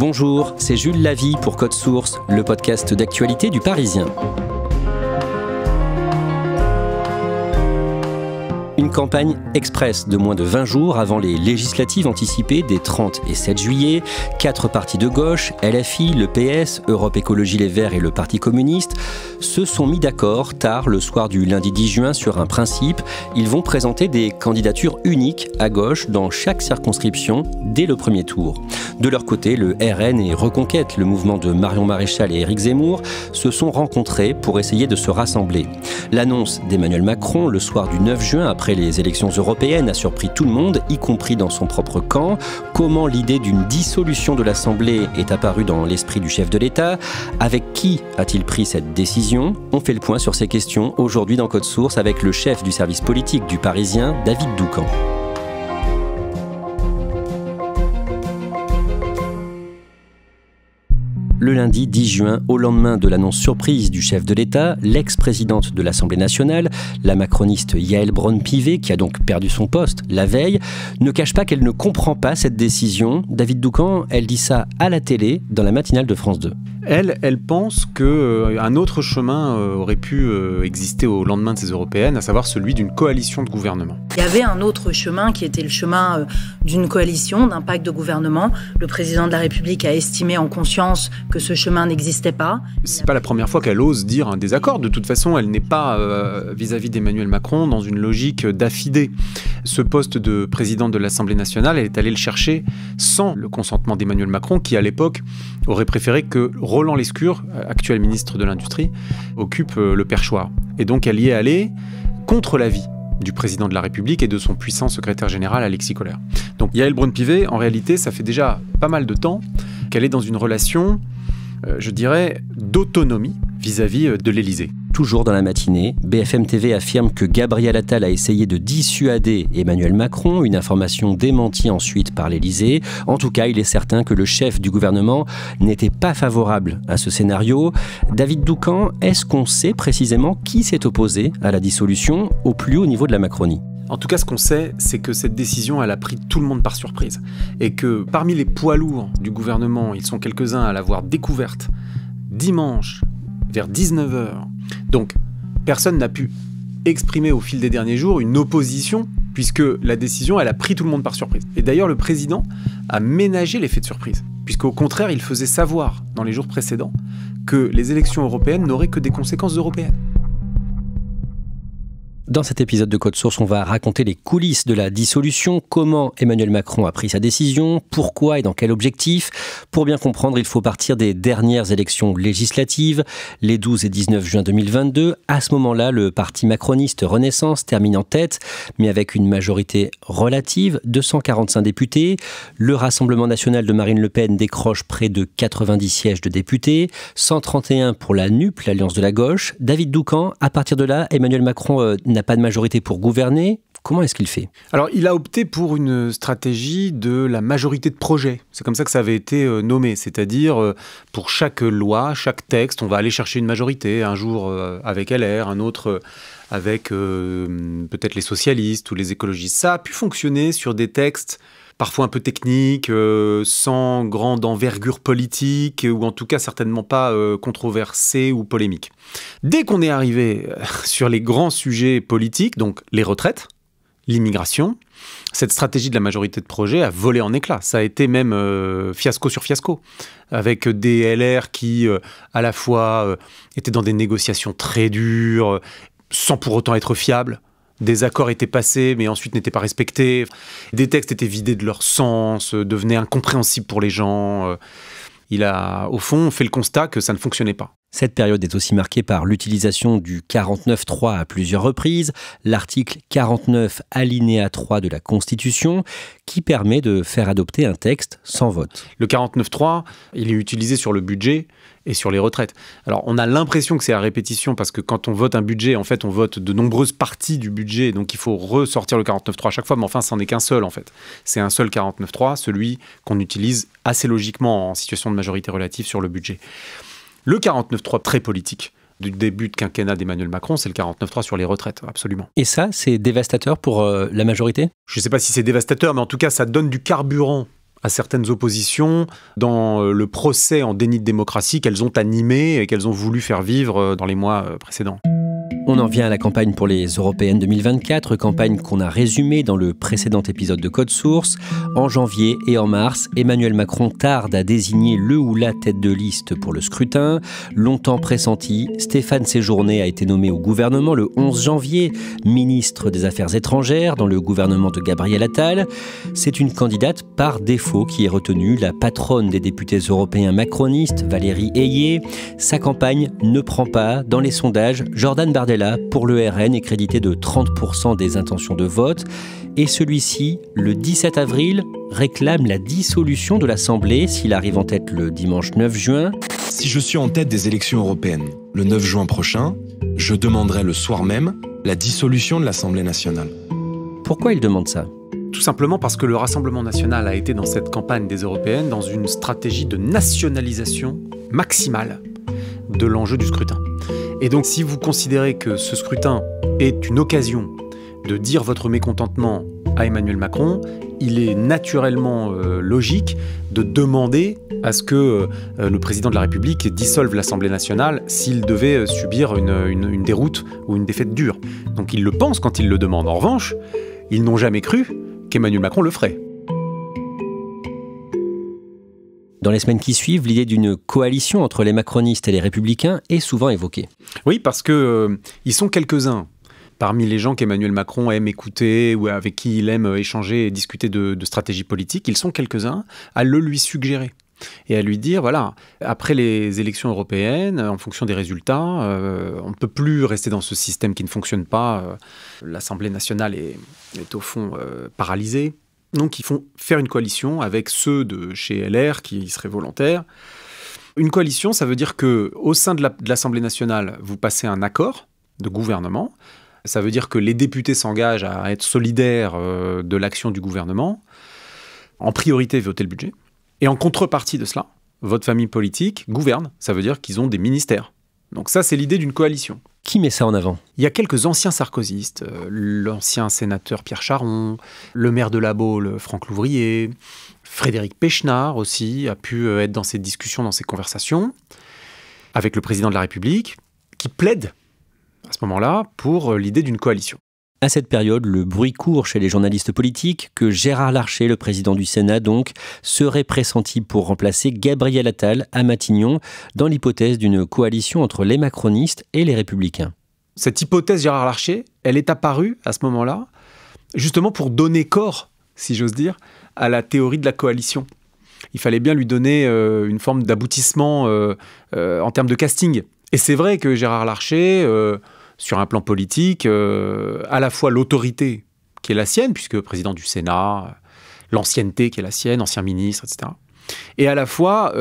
Bonjour, c'est Jules Lavie pour Code Source, le podcast d'actualité du Parisien. Une campagne express de moins de 20 jours avant les législatives anticipées des 30 et 7 juillet. 4 partis de gauche, LFI, le PS, Europe Écologie Les Verts et le Parti communiste, se sont mis d'accord tard le soir du lundi 10 juin sur un principe. Ils vont présenter des candidatures uniques à gauche dans chaque circonscription dès le premier tour. De leur côté, le RN et Reconquête, le mouvement de Marion Maréchal et Éric Zemmour, se sont rencontrés pour essayer de se rassembler. L'annonce d'Emmanuel Macron le soir du 9 juin après les élections européennes a surpris tout le monde, y compris dans son propre camp. Comment l'idée d'une dissolution de l'Assemblée est apparue dans l'esprit du chef de l'État? Avec qui a-t-il pris cette décision? On fait le point sur ces questions aujourd'hui dans Code Source avec le chef du service politique du Parisien, David Doucan. Le lundi 10 juin, au lendemain de l'annonce surprise du chef de l'État, l'ex-présidente de l'Assemblée nationale, la macroniste Yaël Braun-Pivet, qui a donc perdu son poste la veille, ne cache pas qu'elle ne comprend pas cette décision. David Doucan, elle dit ça à la télé, dans la matinale de France 2. Elle pense qu'un autre chemin aurait pu exister au lendemain de ces européennes, à savoir celui d'une coalition de gouvernement. Il y avait un autre chemin qui était le chemin d'une coalition, d'un pacte de gouvernement. Le président de la République a estimé en conscience que ce chemin n'existait pas. C'est pas la première fois qu'elle ose dire un désaccord. De toute façon, elle n'est pas, vis-à-vis d'Emmanuel Macron, dans une logique d'affidé. Ce poste de président de l'Assemblée nationale, elle est allée le chercher sans le consentement d'Emmanuel Macron, qui à l'époque aurait préféré que Roland Lescure, actuel ministre de l'Industrie, occupe le perchoir. Et donc elle y est allée contre l'avis du président de la République et de son puissant secrétaire général Alexis Kohler. Donc Yaël Braun-Pivet, en réalité, ça fait déjà pas mal de temps qu'elle est dans une relation, je dirais, d'autonomie vis-à-vis de l'Élysée. Toujours dans la matinée, BFM TV affirme que Gabriel Attal a essayé de dissuader Emmanuel Macron, une information démentie ensuite par l'Élysée. En tout cas, il est certain que le chef du gouvernement n'était pas favorable à ce scénario. David Doucan, est-ce qu'on sait précisément qui s'est opposé à la dissolution au plus haut niveau de la Macronie ? En tout cas, ce qu'on sait, c'est que cette décision, elle a pris tout le monde par surprise. Et que parmi les poids lourds du gouvernement, ils sont quelques-uns à l'avoir découverte dimanche vers 19h. Donc, personne n'a pu exprimer au fil des derniers jours une opposition, puisque la décision, elle a pris tout le monde par surprise. Et d'ailleurs, le président a ménagé l'effet de surprise, puisqu'au contraire, il faisait savoir dans les jours précédents que les élections européennes n'auraient que des conséquences européennes. Dans cet épisode de Code Source, on va raconter les coulisses de la dissolution, comment Emmanuel Macron a pris sa décision, pourquoi et dans quel objectif. Pour bien comprendre, il faut partir des dernières élections législatives, les 12 et 19 juin 2022. À ce moment-là, le parti macroniste Renaissance termine en tête, mais avec une majorité relative, 245 députés. Le Rassemblement national de Marine Le Pen décroche près de 90 sièges de députés, 131 pour la NUP, l'Alliance de la gauche. David Doucan, à partir de là, Emmanuel Macron n'a pas de majorité pour gouverner. Comment est-ce qu'il fait? Alors, il a opté pour une stratégie de la majorité de projet. C'est comme ça que ça avait été nommé. C'est-à-dire, pour chaque loi, chaque texte, on va aller chercher une majorité. Un jour avec LR, un autre avec peut-être les socialistes ou les écologistes. Ça a pu fonctionner sur des textes parfois un peu techniques, sans grande envergure politique, ou en tout cas certainement pas controversés ou polémiques. Dès qu'on est arrivé sur les grands sujets politiques, donc les retraites, l'immigration, cette stratégie de la majorité de projet a volé en éclats. Ça a été même fiasco sur fiasco, avec des LR qui, à la fois, étaient dans des négociations très dures, sans pour autant être fiables. Des accords étaient passés, mais ensuite n'étaient pas respectés. Des textes étaient vidés de leur sens, devenaient incompréhensibles pour les gens. Il a, au fond, fait le constat que ça ne fonctionnait pas. Cette période est aussi marquée par l'utilisation du 49.3 à plusieurs reprises, l'article 49 alinéa 3 de la Constitution, qui permet de faire adopter un texte sans vote. Le 49.3, il est utilisé sur le budget et sur les retraites. Alors, on a l'impression que c'est à répétition, parce que quand on vote un budget, en fait, on vote de nombreuses parties du budget, donc il faut ressortir le 49.3 à chaque fois, mais enfin, c'en est qu'un seul, en fait. C'est un seul 49.3, celui qu'on utilise assez logiquement en situation de majorité relative sur le budget. Le 49.3 très politique du début de quinquennat d'Emmanuel Macron, c'est le 49.3 sur les retraites, absolument. Et ça, c'est dévastateur pour la majorité ? Je ne sais pas si c'est dévastateur, mais en tout cas, ça donne du carburant à certaines oppositions dans le procès en déni de démocratie qu'elles ont animé et qu'elles ont voulu faire vivre dans les mois précédents. On en vient à la campagne pour les Européennes 2024, campagne qu'on a résumée dans le précédent épisode de Code Source. En janvier et en mars, Emmanuel Macron tarde à désigner le ou la tête de liste pour le scrutin. Longtemps pressenti, Stéphane Séjourné a été nommé au gouvernement le 11 janvier, ministre des Affaires étrangères dans le gouvernement de Gabriel Attal. C'est une candidate par défaut qui est retenue, la patronne des députés européens macronistes, Valérie Ayé. Sa campagne ne prend pas. Dans les sondages, Jordan Bardella pour le RN est crédité de 30% des intentions de vote. Et celui-ci, le 17 avril, réclame la dissolution de l'Assemblée s'il arrive en tête le dimanche 9 juin. Si je suis en tête des élections européennes le 9 juin prochain, je demanderai le soir même la dissolution de l'Assemblée nationale. Pourquoi il demande ça ? Tout simplement parce que le Rassemblement national a été dans cette campagne des européennes dans une stratégie de nationalisation maximale de l'enjeu du scrutin. Et donc si vous considérez que ce scrutin est une occasion de dire votre mécontentement à Emmanuel Macron, il est naturellement logique de demander à ce que le président de la République dissolve l'Assemblée nationale s'il devait subir une déroute ou une défaite dure. Donc il le pense quand il le demande. En revanche, ils n'ont jamais cru qu'Emmanuel Macron le ferait. Dans les semaines qui suivent, l'idée d'une coalition entre les macronistes et les républicains est souvent évoquée. Oui, parce que ils sont quelques-uns parmi les gens qu'Emmanuel Macron aime écouter ou avec qui il aime échanger et discuter de stratégie politique. Ils sont quelques-uns à le lui suggérer et à lui dire, voilà, après les élections européennes, en fonction des résultats, on ne peut plus rester dans ce système qui ne fonctionne pas. L'Assemblée nationale est au fond paralysée. Donc ils font faire une coalition avec ceux de chez LR qui seraient volontaires. Une coalition, ça veut dire qu'au sein de l'Assemblée nationale, vous passez un accord de gouvernement. Ça veut dire que les députés s'engagent à être solidaires de l'action du gouvernement. En priorité, voter le budget. Et en contrepartie de cela, votre famille politique gouverne. Ça veut dire qu'ils ont des ministères. Donc ça, c'est l'idée d'une coalition. Qui met ça en avant ? Il y a quelques anciens sarkozystes, l'ancien sénateur Pierre Charon, le maire de La Baule, Franck Louvrier, Frédéric Pechnard aussi a pu être dans ces discussions, dans ces conversations, avec le président de la République, qui plaide à ce moment-là pour l'idée d'une coalition. À cette période, le bruit court chez les journalistes politiques que Gérard Larcher, le président du Sénat donc, serait pressenti pour remplacer Gabriel Attal à Matignon dans l'hypothèse d'une coalition entre les macronistes et les républicains. Cette hypothèse Gérard Larcher, elle est apparue à ce moment-là justement pour donner corps, si j'ose dire, à la théorie de la coalition. Il fallait bien lui donner une forme d'aboutissement en termes de casting. Et c'est vrai que Gérard Larcher... sur un plan politique, à la fois l'autorité qui est la sienne, puisque président du Sénat, l'ancienneté qui est la sienne, ancien ministre, etc. Et à la fois,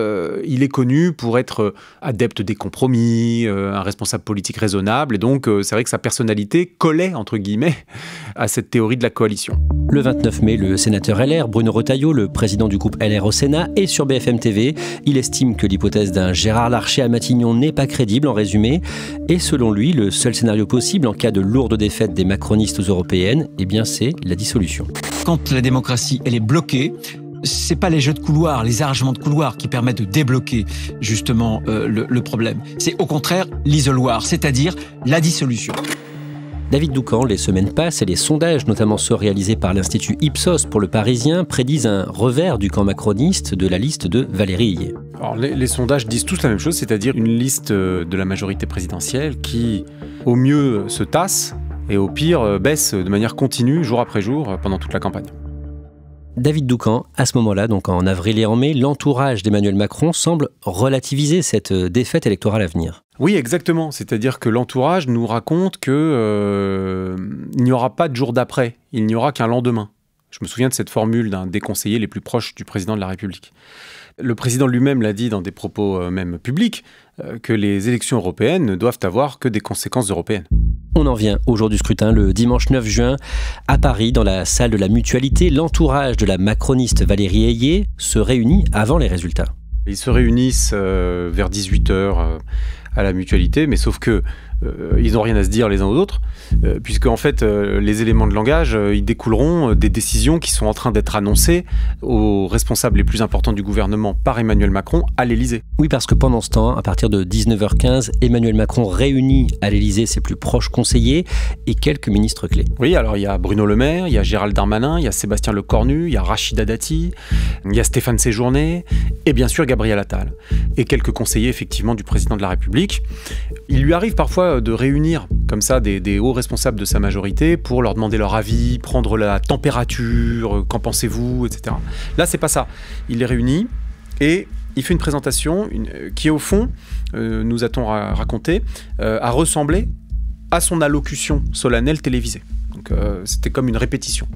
il est connu pour être adepte des compromis, un responsable politique raisonnable, et donc c'est vrai que sa personnalité collait, entre guillemets, à cette théorie de la coalition. Le 29 mai, le sénateur LR, Bruno Retailleau, le président du groupe LR au Sénat, est sur BFM TV. Il estime que l'hypothèse d'un Gérard Larcher à Matignon n'est pas crédible, en résumé. Et selon lui, le seul scénario possible en cas de lourde défaite des macronistes aux européennes, eh bien c'est la dissolution. Quand la démocratie, elle est bloquée, c'est pas les jeux de couloir, les arrangements de couloir qui permettent de débloquer justement le problème. C'est au contraire l'isoloir, c'est-à-dire la dissolution. David Doucan, les semaines passent et les sondages, notamment ceux réalisés par l'Institut Ipsos pour le Parisien, prédisent un revers du camp macroniste de la liste de Valérie Ayé. Alors les sondages disent tous la même chose, c'est-à-dire une liste de la majorité présidentielle qui, au mieux, se tasse et au pire, baisse de manière continue, jour après jour, pendant toute la campagne. David Doucan, à ce moment-là, donc en avril et en mai, l'entourage d'Emmanuel Macron semble relativiser cette défaite électorale à venir. Oui, exactement. C'est-à-dire que l'entourage nous raconte qu'il n'y aura pas de jour d'après, il n'y aura qu'un lendemain. Je me souviens de cette formule d'un des conseillers les plus proches du président de la République. Le président lui-même l'a dit dans des propos même publics, que les élections européennes ne doivent avoir que des conséquences européennes. On en vient au jour du scrutin, le dimanche 9 juin. À Paris, dans la salle de la Mutualité, l'entourage de la macroniste Valérie Ayé se réunit avant les résultats. Ils se réunissent vers 18h à la Mutualité, mais sauf que ils n'ont rien à se dire les uns aux autres, puisque en fait, les éléments de langage, ils découleront des décisions qui sont en train d'être annoncées aux responsables les plus importants du gouvernement par Emmanuel Macron à l'Élysée. Oui, parce que pendant ce temps, à partir de 19h15, Emmanuel Macron réunit à l'Élysée ses plus proches conseillers et quelques ministres clés. Oui, alors il y a Bruno Le Maire, il y a Gérald Darmanin, il y a Sébastien Lecornu, il y a Rachida Dati, il y a Stéphane Séjourné et bien sûr Gabriel Attal. Et quelques conseillers effectivement du président de la République. Il lui arrive parfois de réunir comme ça des hauts responsables de sa majorité pour leur demander leur avis, prendre la température, qu'en pensez-vous, etc. Là, c'est pas ça. Il les réunit et il fait une présentation qui, au fond, nous a-t-on raconté, a ressemblé à son allocution solennelle télévisée. Donc c'était comme une répétition.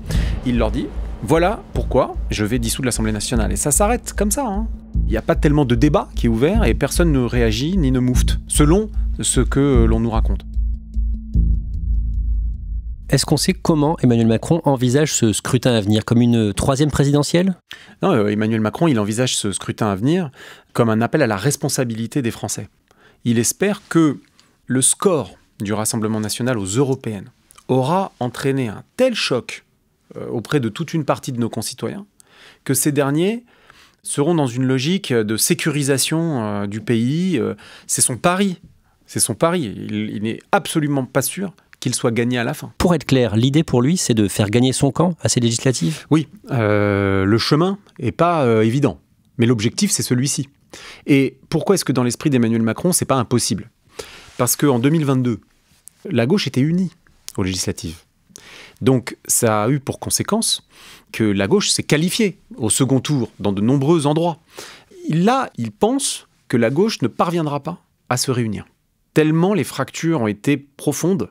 Il leur dit, voilà pourquoi je vais dissoudre l'Assemblée nationale. Et ça s'arrête comme ça, hein. Il n'y a pas tellement de débat qui est ouvert et personne ne réagit ni ne moufte, selon ce que l'on nous raconte. Est-ce qu'on sait comment Emmanuel Macron envisage ce scrutin à venir, comme une troisième présidentielle ? Non, Emmanuel Macron, il envisage ce scrutin à venir comme un appel à la responsabilité des Français. Il espère que le score du Rassemblement national aux européennes aura entraîné un tel choc auprès de toute une partie de nos concitoyens que ces derniers seront dans une logique de sécurisation du pays. C'est son pari. C'est son pari. Il n'est absolument pas sûr qu'il soit gagné à la fin. Pour être clair, l'idée pour lui, c'est de faire gagner son camp à ces législatives ? Oui, le chemin n'est pas évident, mais l'objectif, c'est celui-ci. Et pourquoi est-ce que dans l'esprit d'Emmanuel Macron, c'est pas impossible ? Parce qu'en 2022, la gauche était unie aux législatives. Donc ça a eu pour conséquence que la gauche s'est qualifiée au second tour dans de nombreux endroits. Là, il pense que la gauche ne parviendra pas à se réunir. Tellement les fractures ont été profondes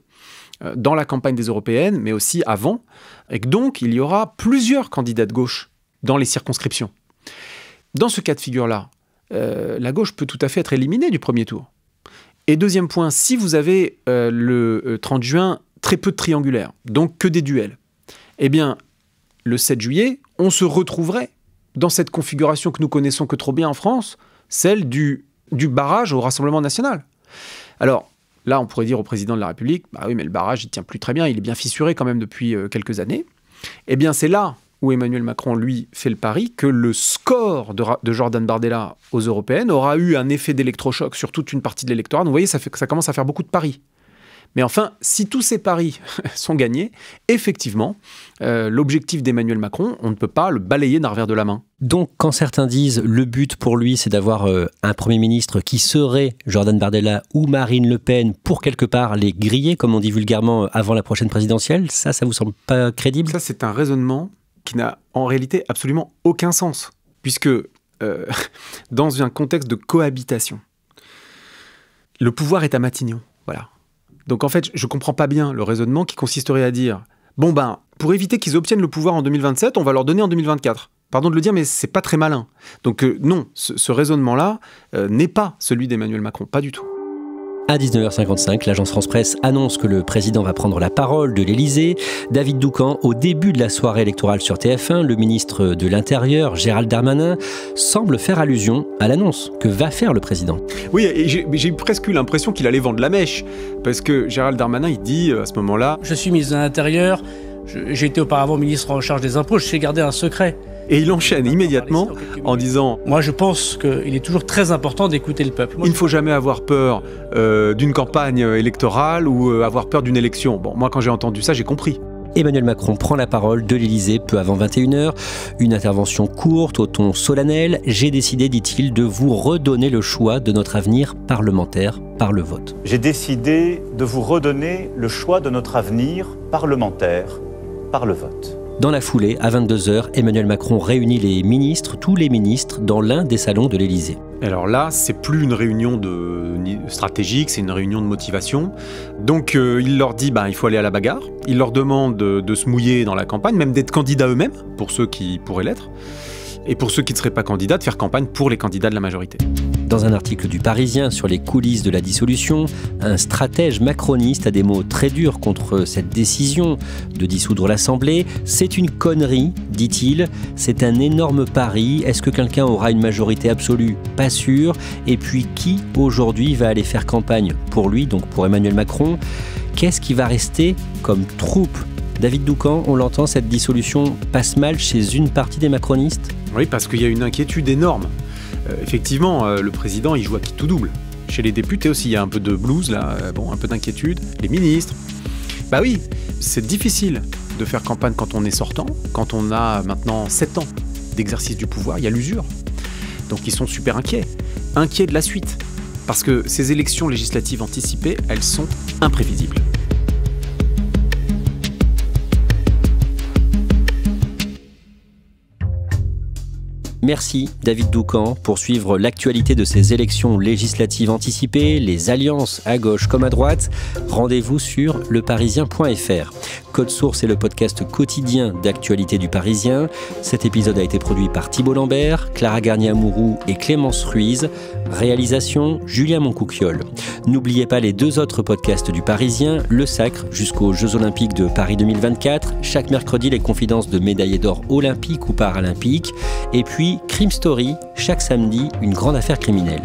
dans la campagne des européennes, mais aussi avant, et que donc il y aura plusieurs candidats de gauche dans les circonscriptions. Dans ce cas de figure-là, la gauche peut tout à fait être éliminée du premier tour. Et deuxième point, si vous avez le 30 juin très peu de triangulaires, donc que des duels, eh bien, le 7 juillet, on se retrouverait dans cette configuration que nous connaissons que trop bien en France, celle du barrage au Rassemblement national. Alors, là, on pourrait dire au président de la République, bah oui, mais le barrage, il tient plus très bien, il est bien fissuré quand même depuis quelques années. Eh bien, c'est là où Emmanuel Macron, lui, fait le pari que le score de Jordan Bardella aux européennes aura eu un effet d'électrochoc sur toute une partie de l'électorat. Donc, vous voyez, ça commence à faire beaucoup de paris. Mais enfin, si tous ces paris sont gagnés, effectivement, l'objectif d'Emmanuel Macron, on ne peut pas le balayer d'un revers de la main. Donc, quand certains disent le but pour lui, c'est d'avoir un Premier ministre qui serait Jordan Bardella ou Marine Le Pen pour quelque part les griller, comme on dit vulgairement, avant la prochaine présidentielle, ça vous semble pas crédible ? Ça, c'est un raisonnement qui n'a en réalité absolument aucun sens, puisque dans un contexte de cohabitation, le pouvoir est à Matignon, voilà. Donc en fait, je ne comprends pas bien le raisonnement qui consisterait à dire « Bon ben, pour éviter qu'ils obtiennent le pouvoir en 2027, on va leur donner en 2024 ». Pardon de le dire, mais c'est pas très malin. Donc non, ce raisonnement-là n'est pas celui d'Emmanuel Macron, pas du tout. À 19h55, l'agence France-Presse annonce que le président va prendre la parole de l'Élysée. David Doucan, au début de la soirée électorale sur TF1, le ministre de l'Intérieur, Gérald Darmanin, semble faire allusion à l'annonce que va faire le président. Oui, et j'ai presque eu l'impression qu'il allait vendre la mèche, parce que Gérald Darmanin, il dit à ce moment-là... Je suis ministre de l'Intérieur, j'ai été auparavant ministre en charge des impôts, je sais garder un secret. Et il enchaîne immédiatement en disant... Moi, je pense qu'il est toujours très important d'écouter le peuple. Il ne faut jamais avoir peur d'une campagne électorale ou avoir peur d'une élection. Bon, moi, quand j'ai entendu ça, j'ai compris. Emmanuel Macron prend la parole de l'Élysée peu avant 21h. Une intervention courte, au ton solennel. J'ai décidé, dit-il, de vous redonner le choix de notre avenir parlementaire par le vote. J'ai décidé de vous redonner le choix de notre avenir parlementaire par le vote. Dans la foulée, à 22h, Emmanuel Macron réunit les ministres, tous les ministres, dans l'un des salons de l'Élysée. Alors là, c'est plus une réunion stratégique, c'est une réunion de motivation. Donc il leur dit, il faut aller à la bagarre. Il leur demande de se mouiller dans la campagne, même d'être candidats eux-mêmes, pour ceux qui pourraient l'être. Et pour ceux qui ne seraient pas candidats, de faire campagne pour les candidats de la majorité. Dans un article du Parisien sur les coulisses de la dissolution, un stratège macroniste a des mots très durs contre cette décision de dissoudre l'Assemblée. C'est une connerie, dit-il. C'est un énorme pari. Est-ce que quelqu'un aura une majorité absolue ? Pas sûr. Et puis qui aujourd'hui va aller faire campagne pour lui, donc pour Emmanuel Macron ? Qu'est-ce qui va rester comme troupe ? David Doucan, on l'entend, cette dissolution passe mal chez une partie des macronistes ? Oui, parce qu'il y a une inquiétude énorme. Effectivement, le président, il joue à qui tout double. Chez les députés aussi, il y a un peu de blues, là, un peu d'inquiétude. Les ministres. Bah oui, c'est difficile de faire campagne quand on est sortant, quand on a maintenant 7 ans d'exercice du pouvoir, il y a l'usure. Donc ils sont super inquiets de la suite. Parce que ces élections législatives anticipées, elles sont imprévisibles. Merci David Doucan pour suivre l'actualité de ces élections législatives anticipées, les alliances à gauche comme à droite. Rendez-vous sur leparisien.fr. Code Source est le podcast quotidien d'actualité du Parisien. Cet épisode a été produit par Thibault Lambert, Clara Garnier-Amouroux et Clémence Ruiz. Réalisation Julien Moncouquiol. N'oubliez pas les 2 autres podcasts du Parisien, Le Sacre jusqu'aux Jeux Olympiques de Paris 2024. Chaque mercredi, les confidences de médaillés d'or olympiques ou paralympiques. Et puis Crime Story, chaque samedi, une grande affaire criminelle.